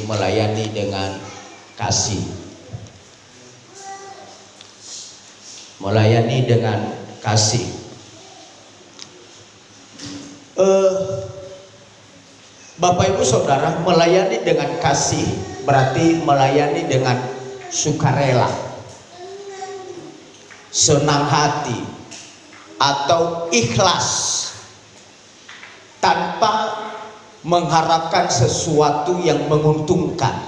melayani dengan kasih. Melayani dengan kasih. Bapak Ibu Saudara, melayani dengan kasih berarti melayani dengan sukarela, senang hati, atau ikhlas tanpa mengharapkan sesuatu yang menguntungkan.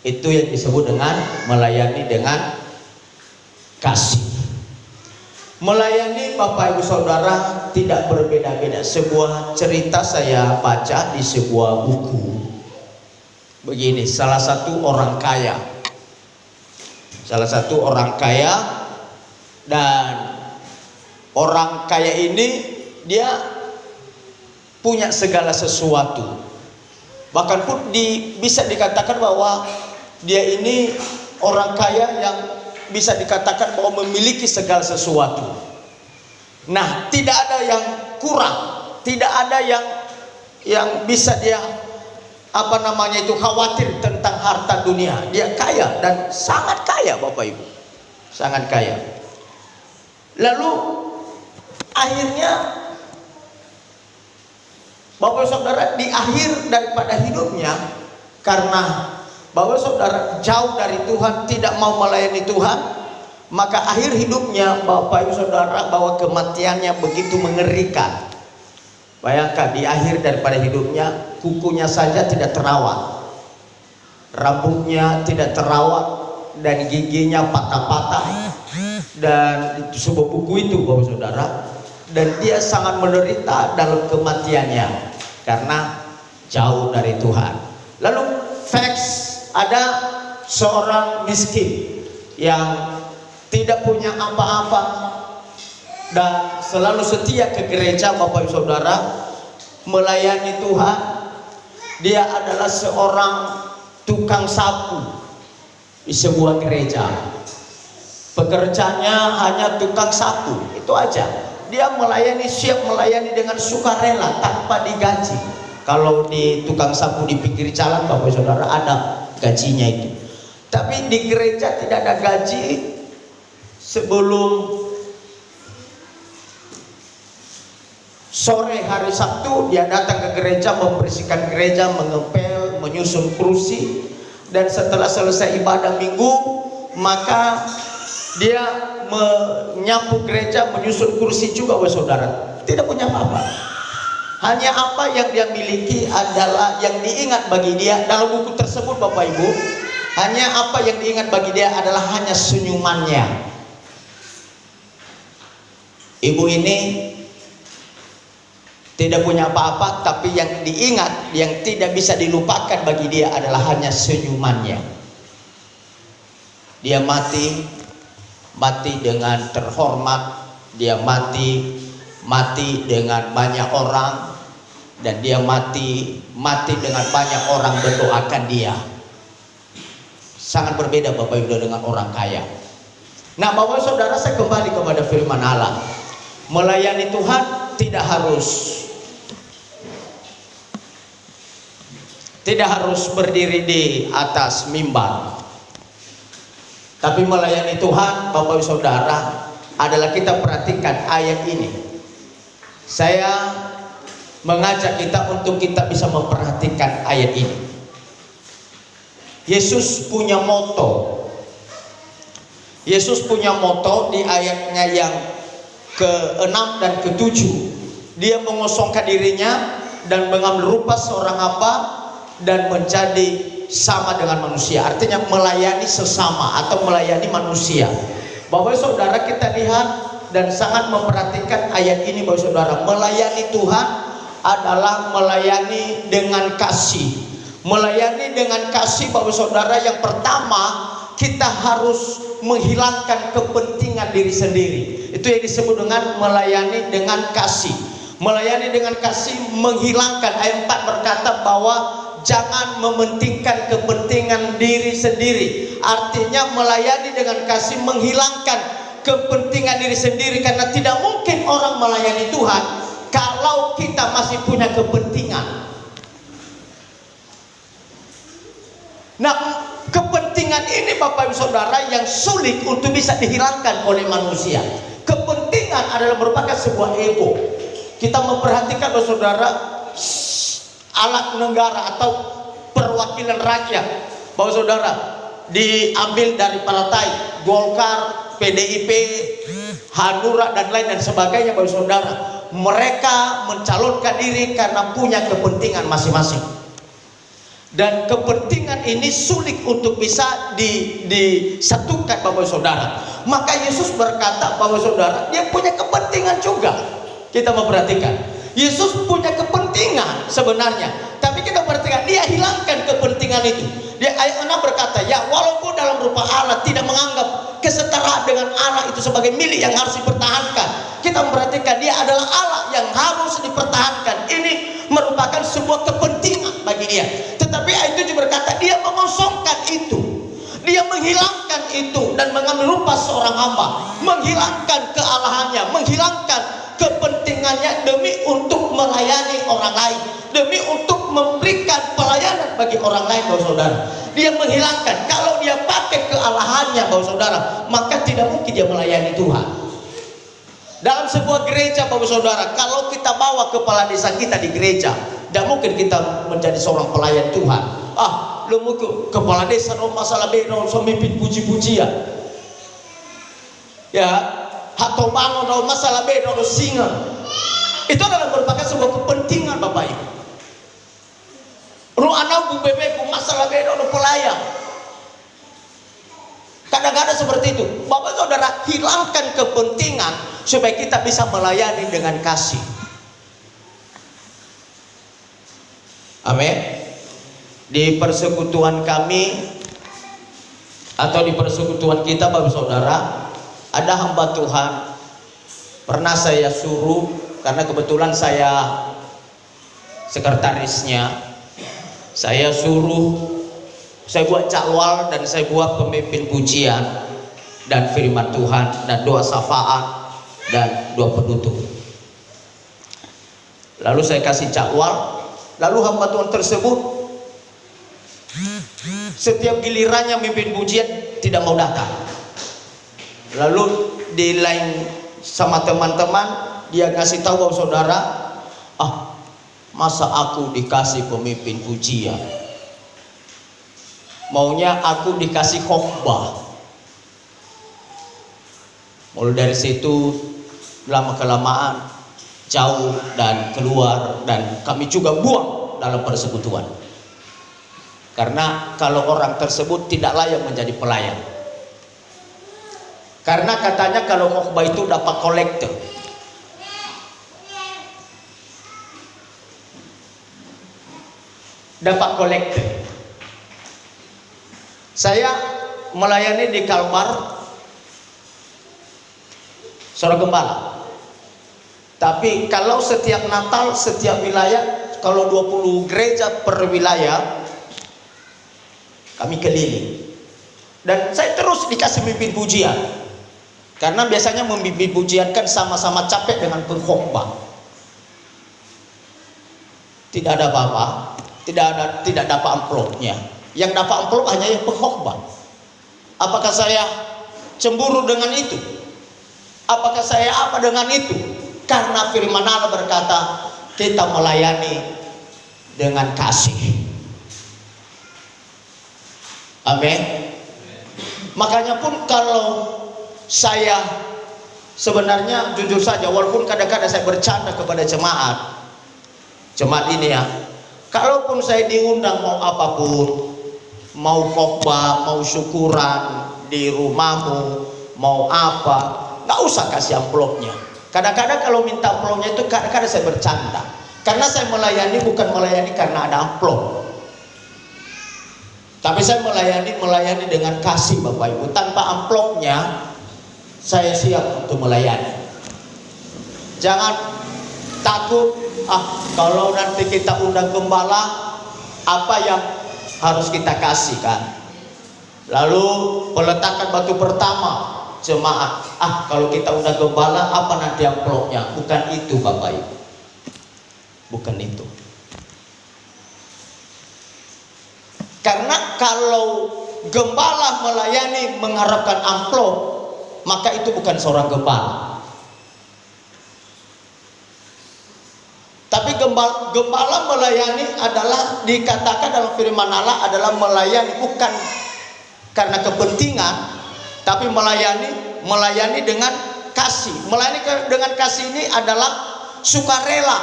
Itu yang disebut dengan melayani dengan kasih. Melayani Bapak Ibu Saudara tidak berbeda-beda. Sebuah cerita saya baca di sebuah buku. Begini, salah satu orang kaya dan orang kaya ini dia punya segala sesuatu. Bahkan pun bisa dikatakan bahwa dia ini orang kaya yang bisa dikatakan bahwa memiliki segala sesuatu. Nah, tidak ada yang kurang, tidak ada yang bisa dia khawatir tentang harta dunia. Dia kaya dan sangat kaya, Bapak Ibu, sangat kaya. Lalu akhirnya Bapak Saudara di akhir daripada hidupnya, karena Bapak Saudara jauh dari Tuhan, tidak mau melayani Tuhan, maka akhir hidupnya Bapak Ibu Saudara bahwa kematiannya begitu mengerikan. Bayangkan di akhir daripada hidupnya, kukunya saja tidak terawat, rambutnya tidak terawat, dan giginya patah-patah. Dan itu sebuah buku itu Bapak Saudara, dan dia sangat menderita dalam kematiannya karena jauh dari Tuhan. Lalu ada seorang miskin yang tidak punya apa-apa dan selalu setia ke gereja, Bapak Ibu Saudara, melayani Tuhan. Dia adalah seorang tukang sapu di sebuah gereja. Pekerjaannya hanya tukang sapu, itu aja. Dia siap melayani dengan sukarela tanpa digaji. Kalau di tukang sapu di pinggir jalan, Bapak Saudara, ada gajinya itu. Tapi di gereja tidak ada gaji. Sebelum sore hari Sabtu, dia datang ke gereja, membersihkan gereja, mengepel, menyusun kursi. Dan setelah selesai ibadah minggu, maka dia menyapu gereja, menyusun kursi juga, Bapak Saudara. Tidak punya apa-apa. Hanya apa yang dia miliki adalah yang diingat bagi dia dalam buku tersebut, Bapak Ibu. Hanya apa yang diingat bagi dia adalah hanya senyumannya. Ibu ini tidak punya apa-apa, tapi yang diingat, yang tidak bisa dilupakan bagi dia adalah hanya senyumannya. Dia mati dengan terhormat. Dia mati dengan banyak orang, dan dia mati dengan banyak orang mendoakan dia. Sangat berbeda Bapak Ibu dengan orang kaya. Nah, Bapak Saudara, saya kembali kepada firman Allah. Melayani Tuhan tidak harus berdiri di atas mimbar. Tapi melayani Tuhan, Bapak Ibu Saudara, adalah kita perhatikan ayat ini. Saya mengajak kita untuk kita bisa memperhatikan ayat ini. Yesus punya moto. Yesus punya moto di ayatnya yang ke-6 dan ke-7. Dia mengosongkan dirinya dan mengambil rupa seorang hamba dan menjadi sama dengan manusia. Artinya melayani sesama atau melayani manusia. Bapak Saudara, kita lihat dan sangat memperhatikan ayat ini, Bapak Saudara. Melayani Tuhan adalah melayani dengan kasih. Melayani dengan kasih, Bapak Saudara, yang pertama kita harus menghilangkan kepentingan diri sendiri. Itu yang disebut dengan melayani dengan kasih. Melayani dengan kasih menghilangkan. Ayat 4 berkata bahwa jangan mementingkan kepentingan diri sendiri. Artinya melayani dengan kasih menghilangkan kepentingan diri sendiri, karena tidak mungkin orang melayani Tuhan kalau kita masih punya kepentingan. Nah, kepentingan ini Bapak Ibu Saudara yang sulit untuk bisa dihilangkan oleh manusia. Kepentingan adalah merupakan sebuah ego. Kita memperhatikan Bapak Saudara, alat negara atau perwakilan rakyat Bapak Saudara diambil dari partai Golkar, PDIP, Hanura dan lain dan sebagainya Bapak Saudara. Mereka mencalonkan diri karena punya kepentingan masing-masing. Dan kepentingan ini sulit untuk bisa disatukan Bapak Saudara. Maka Yesus berkata Bapak Saudara, dia punya kepentingan juga. Kita memperhatikan, Yesus punya kepentingan sebenarnya, tapi kita perhatikan dia hilangkan kepentingan itu. Dia ayat 6 berkata, ya walaupun dalam rupa Allah tidak menganggap kesetaraan dengan Allah itu sebagai milik yang harus dipertahankan. Kita memperhatikan dia adalah Allah yang harus dipertahankan. Ini merupakan sebuah kepentingan bagi dia. Tetapi ayat 7 berkata dia mengosongkan itu, dia menghilangkan itu dan mengambil rupa seorang hamba, menghilangkan kealahannya, menghilangkan kepentingannya demi untuk melayani orang lain, demi untuk memberikan pelayanan bagi orang lain Bapak Saudara. Dia menghilangkan, kalau dia pakai kealahannya Bapak Saudara, maka tidak mungkin dia melayani Tuhan. Dalam sebuah gereja Bapak Saudara, kalau kita bawa kepala desa kita di gereja, tidak mungkin kita menjadi seorang pelayan Tuhan. Lu mungkin kepala desa no masalah beno so mimpin puji-pujian. Ya, atau bangun no masalah beno no singa. Itu adalah merupakan sebuah kepentingan Bapak Ibu. Ru anak bu bebeku masalah beno no pelayan. Kadang-kadang seperti itu. Bapak Saudara, hilangkan kepentingan supaya kita bisa melayani dengan kasih. Amin. Di persekutuan kami atau di persekutuan kita Bapak Saudara, ada hamba Tuhan pernah saya suruh, karena kebetulan saya sekretarisnya, saya suruh, saya buat cakwal dan saya buat pemimpin pujian dan firman Tuhan dan doa syafaat dan doa penutup. Lalu saya kasih cakwal, lalu hamba Tuhan tersebut setiap gilirannya memimpin pujian tidak mau datang. Lalu di lain sama teman-teman dia kasih tahu Bapak Saudara, masa aku dikasih pemimpin pujian, maunya aku dikasih khotbah. Mulai dari situ lama kelamaan jauh dan keluar, dan kami juga buang dalam persekutuan. Karena kalau orang tersebut tidak layak menjadi pelayan. Karena katanya kalau khotbah itu dapat kolektor. Dapat kolektor. Saya melayani di Kalbar, seorang gembala. Tapi kalau setiap Natal, setiap wilayah, kalau 20 gereja per wilayah, kami keliling. Dan saya terus dikasih memimpin pujian. Karena biasanya memimpin pujian kan sama-sama capek dengan pengkhotbah. Tidak ada apa-apa, tidak dapat amplopnya. Yang dapat amplop hanya yang pengkhotbah. Apakah saya cemburu dengan itu? Apakah saya apa dengan itu? Karena firman Allah berkata, kita melayani dengan kasih. Amin. Makanya pun kalau saya sebenarnya jujur saja, walaupun kadang-kadang saya bercanda kepada jemaat ini ya, kalaupun saya diundang mau apapun, mau khotbah, mau syukuran di rumahmu, mau apa, nggak usah kasih amplopnya. Kadang-kadang kalau minta amplopnya itu kadang-kadang saya bercanda, karena saya melayani bukan melayani karena ada amplop. Tapi saya melayani dengan kasih Bapak Ibu. Tanpa amplopnya saya siap untuk melayani. Jangan takut, kalau nanti kita undang gembala, apa yang harus kita kasihkan? Lalu peletakan batu pertama jemaat, kalau kita undang gembala, apa nanti amplopnya? Bukan itu Bapak Ibu. Bukan itu. Karena kalau gembala melayani mengharapkan amplop, maka itu bukan seorang gembala. Tapi gembala melayani adalah dikatakan dalam firman Allah adalah melayani bukan karena kepentingan, tapi melayani dengan kasih. Melayani dengan kasih ini adalah sukarela,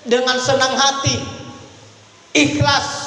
dengan senang hati, ikhlas.